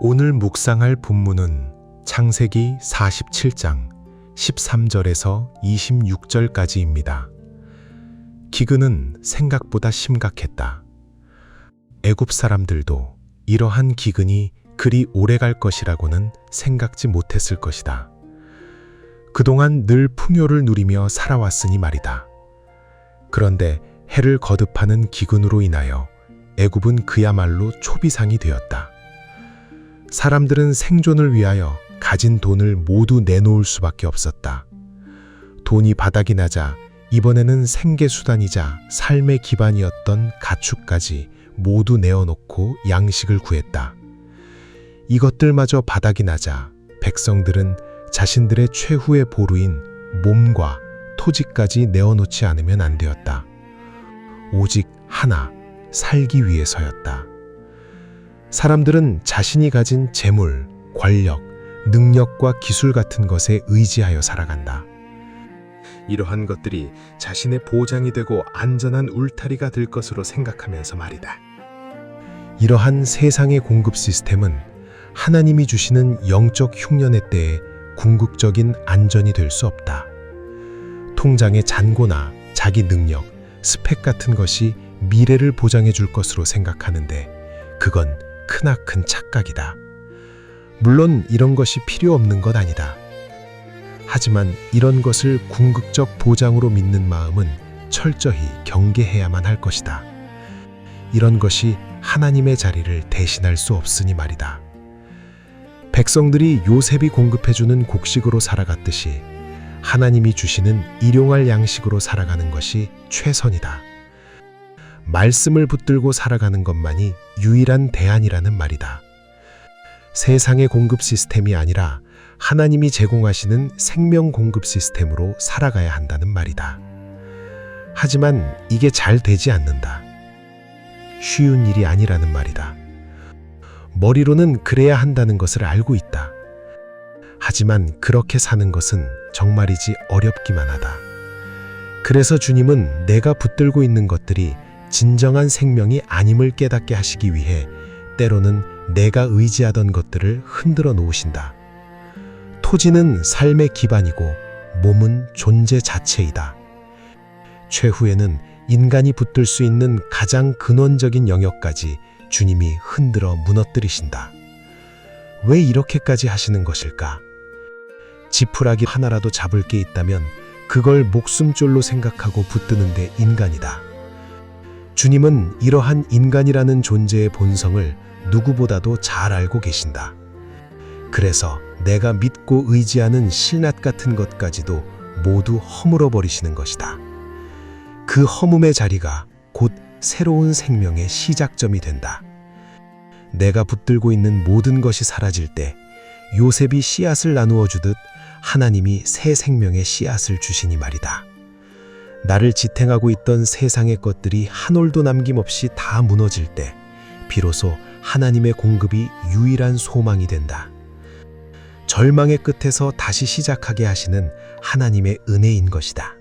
오늘 묵상할 본문은 창세기 47장 13절에서 26절까지입니다. 기근은 생각보다 심각했다. 애굽 사람들도 이러한 기근이 그리 오래 갈 것이라고는 생각지 못했을 것이다. 그동안 늘 풍요를 누리며 살아왔으니 말이다. 그런데 해를 거듭하는 기근으로 인하여 애굽은 그야말로 초비상이 되었다. 사람들은 생존을 위하여 가진 돈을 모두 내놓을 수밖에 없었다. 돈이 바닥이 나자 이번에는 생계수단이자 삶의 기반이었던 가축까지 모두 내어놓고 양식을 구했다. 이것들마저 바닥이 나자 백성들은 자신들의 최후의 보루인 몸과 토지까지 내어놓지 않으면 안 되었다. 오직 하나, 살기 위해서였다. 사람들은 자신이 가진 재물, 권력, 능력과 기술 같은 것에 의지하여 살아간다. 이러한 것들이 자신의 보장이 되고 안전한 울타리가 될 것으로 생각하면서 말이다. 이러한 세상의 공급 시스템은 하나님이 주시는 영적 흉년의 때에 궁극적인 안전이 될 수 없다. 통장의 잔고나 자기 능력, 스펙 같은 것이 미래를 보장해 줄 것으로 생각하는데 그건 크나큰 착각이다. 물론 이런 것이 필요 없는 것 아니다. 하지만 이런 것을 궁극적 보장으로 믿는 마음은 철저히 경계해야만 할 것이다. 이런 것이 하나님의 자리를 대신할 수 없으니 말이다. 백성들이 요셉이 공급해주는 곡식으로 살아갔듯이 하나님이 주시는 일용할 양식으로 살아가는 것이 최선이다. 말씀을 붙들고 살아가는 것만이 유일한 대안이라는 말이다. 세상의 공급 시스템이 아니라 하나님이 제공하시는 생명 공급 시스템으로 살아가야 한다는 말이다. 하지만 이게 잘 되지 않는다. 쉬운 일이 아니라는 말이다. 머리로는 그래야 한다는 것을 알고 있다. 하지만 그렇게 사는 것은 정말이지 어렵기만 하다. 그래서 주님은 내가 붙들고 있는 것들이 진정한 생명이 아님을 깨닫게 하시기 위해 때로는 내가 의지하던 것들을 흔들어 놓으신다. 토지는 삶의 기반이고 몸은 존재 자체이다. 최후에는 인간이 붙들 수 있는 가장 근원적인 영역까지 주님이 흔들어 무너뜨리신다. 왜 이렇게까지 하시는 것일까? 지푸라기 하나라도 잡을 게 있다면 그걸 목숨줄로 생각하고 붙드는데 인간이다. 주님은 이러한 인간이라는 존재의 본성을 누구보다도 잘 알고 계신다. 그래서 내가 믿고 의지하는 실낫 같은 것까지도 모두 허물어 버리시는 것이다. 그 허움의 자리가 곧 새로운 생명의 시작점이 된다. 내가 붙들고 있는 모든 것이 사라질 때 요셉이 씨앗을 나누어 주듯 하나님이 새 생명의 씨앗을 주시니 말이다. 나를 지탱하고 있던 세상의 것들이 한 올도 남김없이 다 무너질 때 비로소 하나님의 공급이 유일한 소망이 된다. 절망의 끝에서 다시 시작하게 하시는 하나님의 은혜인 것이다.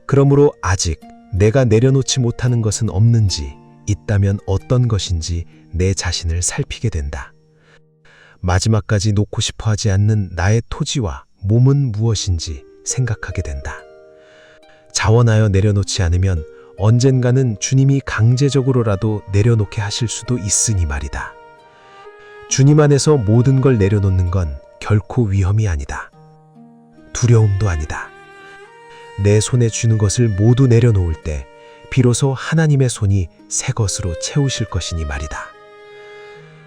그러므로 아직 내가 내려놓지 못하는 것은 없는지, 있다면 어떤 것인지 내 자신을 살피게 된다. 마지막까지 놓고 싶어 하지 않는 나의 토지와 몸은 무엇인지 생각하게 된다. 자원하여 내려놓지 않으면 언젠가는 주님이 강제적으로라도 내려놓게 하실 수도 있으니 말이다. 주님 안에서 모든 걸 내려놓는 건 결코 위험이 아니다. 두려움도 아니다. 내 손에 쥐는 것을 모두 내려놓을 때 비로소 하나님의 손이 새 것으로 채우실 것이니 말이다.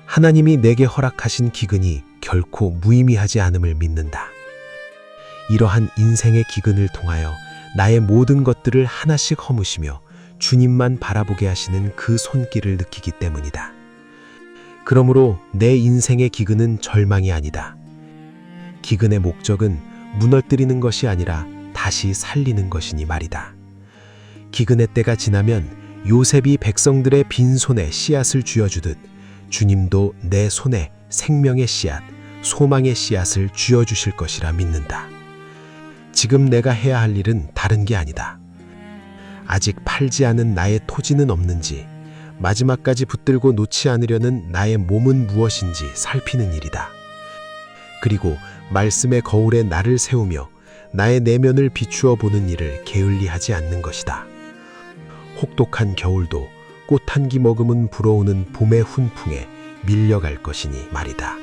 하나님이 내게 허락하신 기근이 결코 무의미하지 않음을 믿는다. 이러한 인생의 기근을 통하여 나의 모든 것들을 하나씩 허무시며 주님만 바라보게 하시는 그 손길을 느끼기 때문이다. 그러므로 내 인생의 기근은 절망이 아니다. 기근의 목적은 무너뜨리는 것이 아니라 다시 살리는 것이니 말이다. 기근의 때가 지나면 요셉이 백성들의 빈손에 씨앗을 쥐어주듯 주님도 내 손에 생명의 씨앗, 소망의 씨앗을 쥐어주실 것이라 믿는다. 지금 내가 해야 할 일은 다른 게 아니다. 아직 팔지 않은 나의 토지는 없는지, 마지막까지 붙들고 놓지 않으려는 나의 몸은 무엇인지 살피는 일이다. 그리고 말씀의 거울에 나를 세우며 나의 내면을 비추어 보는 일을 게을리하지 않는 것이다. 혹독한 겨울도 꽃 한 기 머금은 불어오는 봄의 훈풍에 밀려갈 것이니 말이다.